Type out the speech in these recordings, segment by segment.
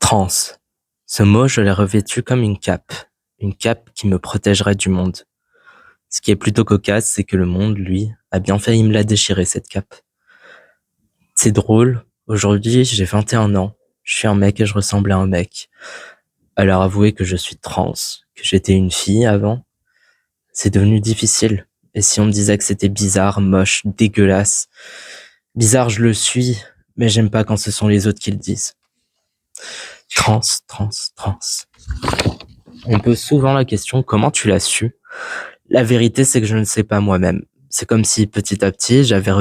Trans. Ce mot, je l'ai revêtu comme une cape qui me protégerait du monde. Ce qui est plutôt cocasse, c'est que le monde, lui, a bien failli me la déchirer, cette cape. C'est drôle, aujourd'hui, j'ai 21 ans, je suis un mec et je ressemble à un mec. Alors avouez que je suis trans, que j'étais une fille avant, c'est devenu difficile. Et si on me disait que c'était bizarre, moche, dégueulasse, bizarre je le suis, mais j'aime pas quand ce sont les autres qui le disent. Trans, trans, trans. On me pose souvent la question, comment tu l'as su? La vérité, c'est que je ne sais pas moi-même. C'est comme si, petit à petit, j'avais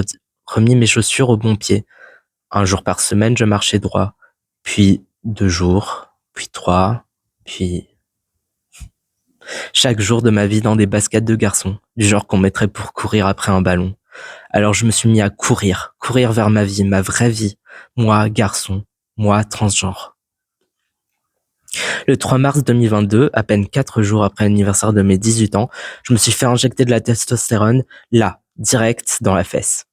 remis mes chaussures au bon pied. Un jour par semaine, je marchais droit. Puis 2 jours, puis 3, puis... Chaque jour de ma vie dans des baskets de garçon, du genre qu'on mettrait pour courir après un ballon. Alors je me suis mis à courir vers ma vie, ma vraie vie. Moi, garçon, moi, transgenre. Le 3 mars 2022, à peine 4 jours après l'anniversaire de mes 18 ans, je me suis fait injecter de la testostérone, là, direct dans la fesse.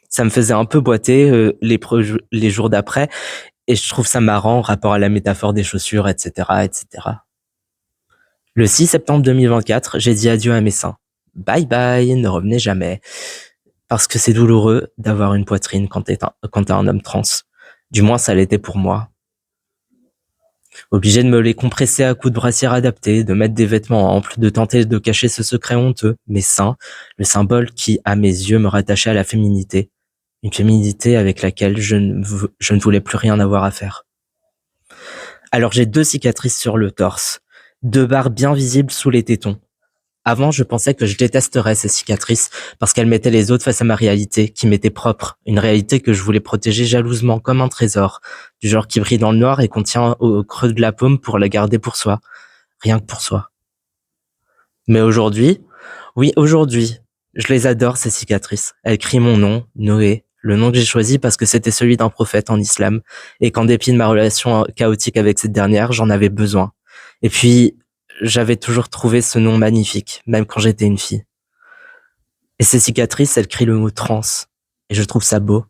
Ça me faisait un peu boiter les jours d'après, et je trouve ça marrant en rapport à la métaphore des chaussures, etc., etc. Le 6 septembre 2024, j'ai dit adieu à mes seins. Bye bye, ne revenez jamais. Parce que c'est douloureux d'avoir une poitrine quand t'es un homme trans. Du moins, ça l'était pour moi. Obligé de me les compresser à coups de brassière adaptée, de mettre des vêtements amples, de tenter de cacher ce secret honteux, mes seins, le symbole qui, à mes yeux, me rattachait à la féminité. Une féminité avec laquelle je ne voulais plus rien avoir à faire. Alors j'ai 2 cicatrices sur le torse, 2 barres bien visibles sous les tétons. Avant, je pensais que je détesterais ces cicatrices parce qu'elles mettaient les autres face à ma réalité, qui m'était propre, une réalité que je voulais protéger jalousement comme un trésor, du genre qui brille dans le noir et qu'on tient au creux de la paume pour la garder pour soi, rien que pour soi. Mais aujourd'hui, oui, aujourd'hui, je les adore ces cicatrices. Elles crient mon nom, Noé, le nom que j'ai choisi parce que c'était celui d'un prophète en islam, et qu'en dépit de ma relation chaotique avec cette dernière, j'en avais besoin. Et puis, j'avais toujours trouvé ce nom magnifique, même quand j'étais une fille. Et ces cicatrices, elles crient le mot trans. Et je trouve ça beau.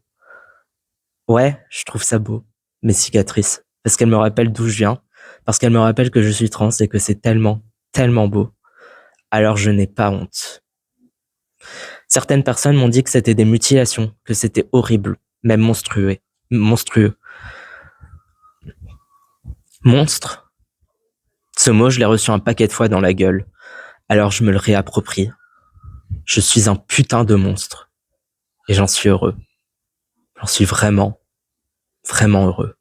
Ouais, je trouve ça beau, mes cicatrices. Parce qu'elles me rappellent d'où je viens, parce qu'elles me rappellent que je suis trans et que c'est tellement, tellement beau. Alors je n'ai pas honte. Certaines personnes m'ont dit que c'était des mutilations, que c'était horrible, même monstrueux. Monstre? Ce mot, je l'ai reçu un paquet de fois dans la gueule. Alors je me le réapproprie. Je suis un putain de monstre. Et j'en suis heureux. J'en suis vraiment, vraiment heureux.